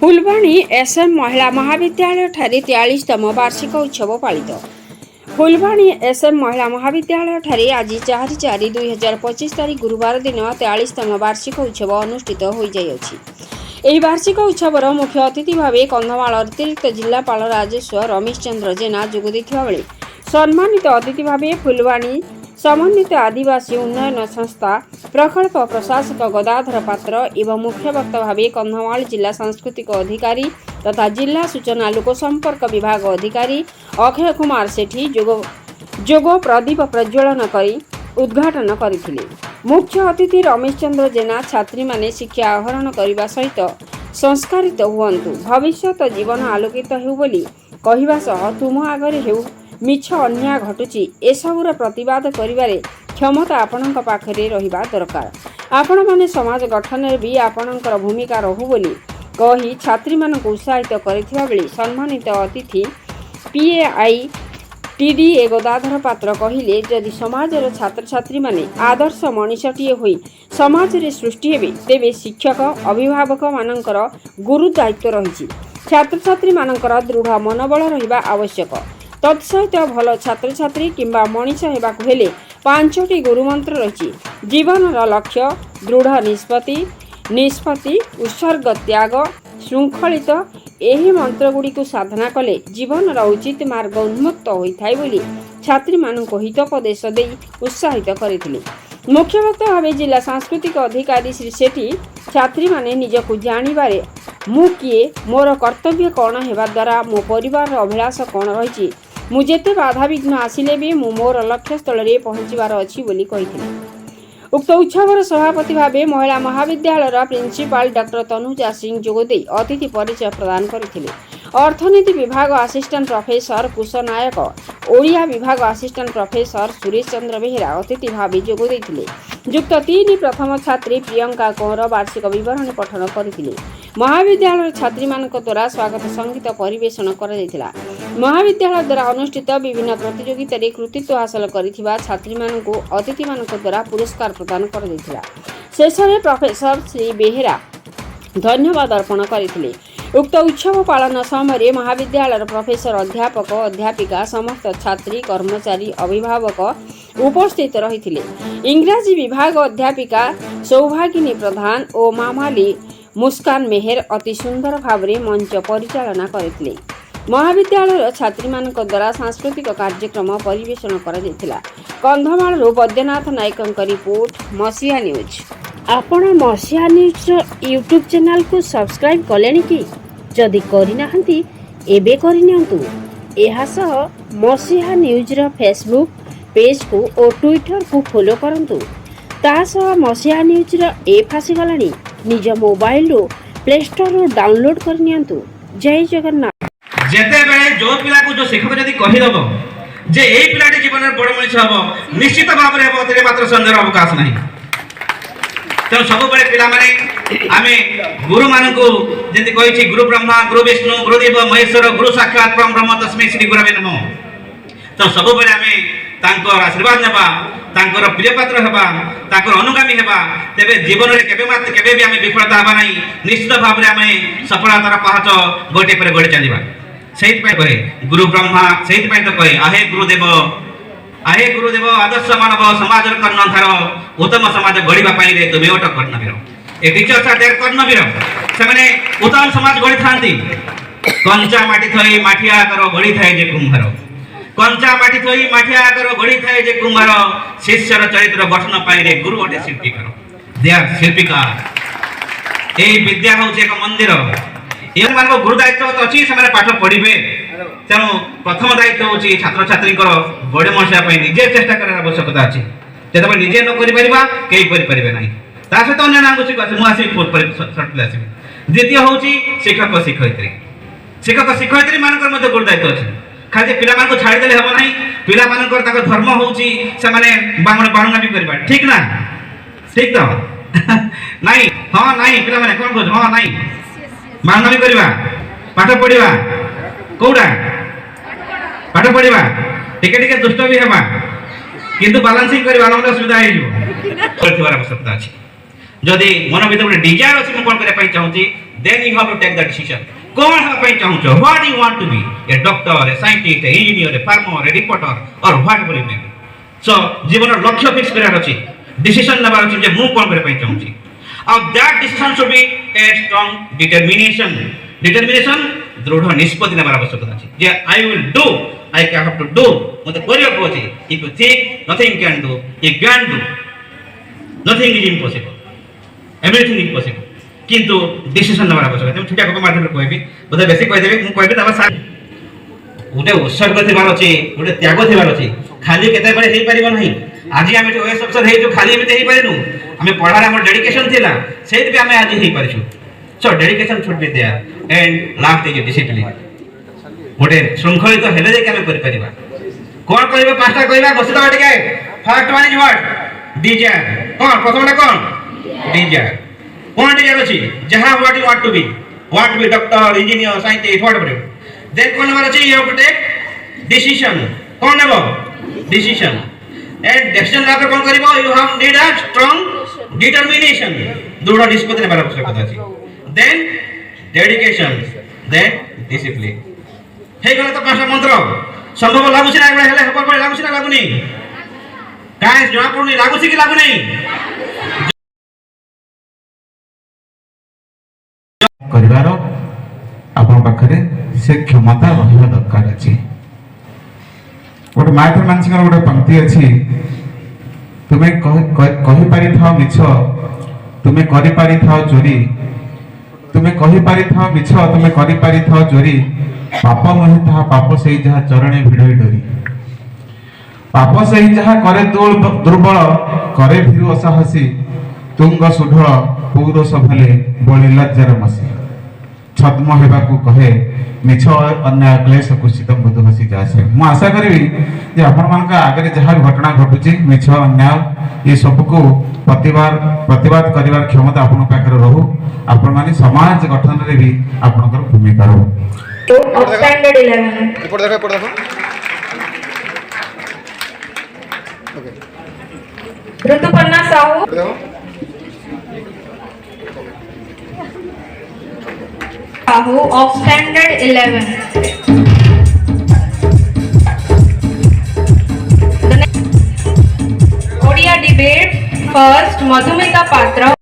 Phulbani SM महिला महाविद्यालय ठारे 43तम वार्षिक उत्सव पालित। फुलवाणी एसएम महिला महाविद्यालय ठारे आज 4/4/2025 तारीख गुरुवार दिन 43तम वार्षिक उत्सव अनुष्ठित हो जाइछि। ଏହି ବାର୍ଷିକ ଉତ୍ସବର ମୁଖ୍ୟ ଅତିଥି ଭାବେ କନ୍ଧମାଳ ଅତିରିକ୍ତ ଜିଲ୍ଲାପାଳ ରାଜେଶ୍ୱର ରମେଶ ଚନ୍ଦ୍ର ଜେନା ଯୋଗ ଦେଇଥିବା ବେଳେ ସମ୍ମାନିତ ଅତିଥି ଭାବେ ଫୁଲବାଣୀ ସମନ୍ୱିତ ଆଦିବାସୀ ଉନ୍ନୟନ ସଂସ୍ଥା ପ୍ରକଳ୍ପ ପ୍ରଶାସକ ଗଦାଧର ପାତ୍ର ଏବଂ ମୁଖ୍ୟ ବକ୍ତା ଭାବେ କନ୍ଧମାଳ ଜିଲ୍ଲା ସାଂସ୍କୃତିକ ଅଧିକାରୀ ତଥା ଜିଲ୍ଲା ସୂଚନା ଲୋକସମ୍ପର୍କ ବିଭାଗ ଅଧିକାରୀ ଅକ୍ଷୟ କୁମାର ସେଠୀ ଯୋଗ ପ୍ରଦୀପ ପ୍ରଜ୍ୱଳନ କରି ଉଦ୍ଘାଟନ କରିଥିଲେ। मुख्य अतिथि रमेश चंद्र जेना छात्री माने शिक्षा आहरण करने सहित संस्कारित हुअन्तु, भविष्यत जीवन आलोकित हेउ बोली कहिबा सह तुम आगरे हेउ मिछ अन्याय घटुची एसबुर प्रतिवाद करिबारे क्षमता आपणक पाखरे रहिबा दरकार। आपण माने समाज गठन रे भी आपणकर भूमिका रहु बोली कही छात्री मानक उत्साहित करिथिबा बेले सम्मानित अतिथि पीएआई टीडीए गदाधर पात्र कहिले जदि समाजर छात्र छात्री माने आदर्श मनीषटीए होई समाज रे सृष्टि हेबे तेबे शिक्षक अभिभावक मानकर गुरु दायित्व रहिछि। छात्र छात्री मानकर दृढ़ मनोबल रहिबा आवश्यक। तत्सहित भल छात्र छात्री किंबा मनीष हेबाकु हेले 5टी गुरुमंत्र रहिछि। जीवनर लक्ष्य दृढ़ निष्पत्ति उत्सर्ग त्याग श्रृंखलित एही मंत्रगुड़ी को साधना कले जीवन उचित मार्ग उन्मुक्त होइथाय बोली छात्री मानक हितोपदेश दे उत्साहित करथिले। मुख्य वक्ता भावे जिला सांस्कृतिक अधिकारी श्री सेठी छात्री माने निजको जानिबारे मु किए मोर कर्तव्य कौन हेबा द्वारा मो परिवार अभिलाष कौन रही मु जेते बाधा विघ्न आसिले भी मु मोर लक्ष्य स्थल रे पहुंचबार अछि बोली कहिथिले। उक्त उत्सवर सभापति भावे महिला महाविद्यालय प्रिंसिपाल डॉक्टर तनुजा सिंह जोगदे अतिथि परिचय प्रदान करथिले। अर्थनीति विभाग असिस्टेंट प्रोफेसर कुश नायक, ओडिया विभाग असिस्टेंट प्रोफेसर सुरेश चंद्र बेहेरा अतिथि भावे जोग देथिले। युक्त 3 प्रथम छात्री प्रियंका कौर वार्षिक विवरणी पठन करथिले। महाविद्यालय छात्री मानक द्वारा स्वागत संगीत परिवेषण करा जायतिला। महाविद्यालय द्वारा अनुष्ठित विभिन्न प्रतियोगिता रे कृतित्व हासिल करिथिबा छात्री मानक अतिथि मानक द्वारा पुरस्कार प्रदान करा जायतिला। शेषरे प्रोफेसर श्री बेहेरा धन्यवाद अर्पण करथिले। उक्त उत्सव पालन समय महाविद्यालय प्रोफेसर अध्यापक अध्यापिका समस्त छात्री कर्मचारी अभिभावक उपस्थित रहिथिले। इंग्राजी विभाग अध्यापिका सौभागिनी प्रधान और मामाली मुस्कान मेहर अति सुंदर भावरे मंच परिचालना करथिले। महाविद्यालय छात्री मानक द्वारा सांस्कृतिक कार्यक्रम परिवेषण करा जायतिला। कंधमाल बैद्यनाथ नायकଙ୍କ रिपोर्ट मसिया न्यूज। आपण मसिया न्यूज यूट्यूब चैनल को सब्सक्राइब कलेनी कि जदि करिनाहंती एबे करिनियंतु। एहा सह मसिया न्यूज रो फेसबुक पेज को और ट्विटर को फॉलो करंतु। ता सह मसिया न्यूज रो ऐप आसी गलानी निज मोबाइल रो प्ले स्टोर रो डाउनलोड करनियंतु। जय जगन्नाथ। जेते बेले जो पिला को जो शिक्षक जदि कहि दबो जे एई पिलाटी जीवन रे बड़ मनीष हबो निश्चित भाव रे हबो तेरे मात्र संदेह अवकाश नहीं। तेणु सब बड़े पिला माने आमे गुरु मानकु जेंति कहिछि गुरु ब्रह्मा गुरु विष्णु गुरुदेव महेश्वर गुरु साक्षात परम ब्रह्म तस्मै श्री गुरवे नमः। तो सब बड़े आमे तांकर आशीर्वाद नेबा तांकर प्रिय पात्र हेबा तांकर अनुगामी हेबा तेबे जीवन रे केबे भी आमे विफलता हबा नहीं। निश्चित भाव रे आमे सफलतार पहाच गोटे पर गोटे चलिबा। सेहित पय कहे गुरु ब्रह्मा सेहित पय तो कहे आहे गुरुदेव आदर्श मानव समाज कर्णधार उत्तम समाज गढ़ा पाई तुम ओट कर्णवीर ए टीचर्स आर देयर कर्णवीर से माने उत्तम समाज गढ़ी थांती। कंचा माटी थई माठिया कर गढ़ी थाए जे कुंभार कंचा माटी थई माठिया कर गढ़ी थाए जे कुंभार शिष्यर चरित्र गठन पाई रे गुरु ओटे शिल्पीकार दे आर शिल्पीकार। ए विद्या होचे एक मंदिर ये मान गुरु दायित्व अच्छी से पाठ पढ़े। तेणु प्रथम दायित्व हूँ छात्र छात्री बड़े मनुष्य निजे चेष्टा कर आवश्यकता अच्छी। जो निजे न करें कई करें ना सहित अन्य नाम आसबी आसबी। द्वितीय हूँ शिक्षक शिक्षयित्री मान गुरु दायित्व अच्छे। खाली पिला छाड़देले हम ना पिला धर्म हूँ से बाणुगा भी करवा ठीक ना ठीक तो नाई हाँ नाई पिला कौन कह हाँ नाई बाणुगा भी करवा पाठ पढ़ा कौटा पाठ पढ़ा टिके टिके दुष्ट भी हेबा किंतु बालांसिंग करबा नले असुविधा हे जो आवश्यकता अछि। जदि मन भीतर गोटे डिजायर अच्छी मुझे कौन करने चाहूँगी then you have to take the decision. कौन है पे चाहूँ what do you want to be, a doctor, a scientist, a engineer, a farmer, a reporter, or whatever you may be. So जीवन लक्ष्य फिक्स करार अछि, डिसीजन नबार अछि जे मु कोन करे पे चाहूँ छी. और that decision should be a strong determination. Determination दृढ़ निष्पत्ति नबार आवश्यकता अछि. जे I will do, I have to do. मते करियो को अछि. If you think nothing can do, you can do. Nothing is impossible. Everything is possible. किंतु डिसीजन नबार आवश्यक है. छोटा को माध्यम कहबी बोधे बेसी कह देबे मु कहबी तबा सा उडे उत्सर्ग थिबार अछि, उडे त्याग थिबार अछि. खाली केते बळे हेई परिबो नाही. आज आमे जो ओएस अफसर हे जो खाली एमिते हेई परिनु. आमे पढार हमर डेडिकेशन थिला. सेति बे आमे आज हेई परिछु. So dedication should be there and last is discipline. गोटे शृंखलित हेले जे आमे करि परिबा. कोन कहबे पांचटा कहबा बसिता बाटिके. First one is what? Desire. कोन प्रथमटा कोन? डिजायर. कोन डिजायर अछि? जहां what you want to be. Want to be doctor, engineer, scientist, whatever. Then कोन नंबर अछि? You have to take decision. कोन नेबो? डिसीजन. एंड डिसीजन लाके कोन करिवो? You have need a strong determination. दृढ़ निष्पत्ति नेबार आवश्यकता अछि. Then dedication. Then discipline. हे गला तो पांचटा मंत्र संभव लागु छी ना हेले हेपर पर लागु छी ना लागु नहीं. काहे जणा पडुनी लागु छी कि लागु नहीं. करिवार आपन पाखरे से क्षमता रहिबा दरकार अछि. गोटे माइथर मानसिकर गोटे पंक्ति अछि. तुमे कहि पारि थाओ मिछ, तुमे करि पारि थाओ चोरी, तुमे कहि पारि थाओ मिछ, तुमे करि पारि थाओ चोरी, पाप नहे ताहा पाप सेई जहा चरणे भिड़ई डोरी. पाप सेई जहा करे दुर्बल, करे भिरु असाहसी, तुंग सुढळ पौरस भले बळी लज्जार मसी. छद्म हेबाकू कहे मिछ अन्याय क्लेश कुचित बुध हसी जासे. मु आशा करिवि जे आपण मानका आगे जहा घटना घटुची मिछ अन्याय ये सब को प्रतिवाद करिवार क्षमता आपण पाखरे रहू. आपण माने समाज गठन रे भी आपनकर भूमिका रहू. तो स्टैंडर्ड 11 रिपोर्ट देखो. ओके ऋतुपर्णा साहू, देखो. Sahu of standard 11. The next Odia debate. First, Madhumita Patra.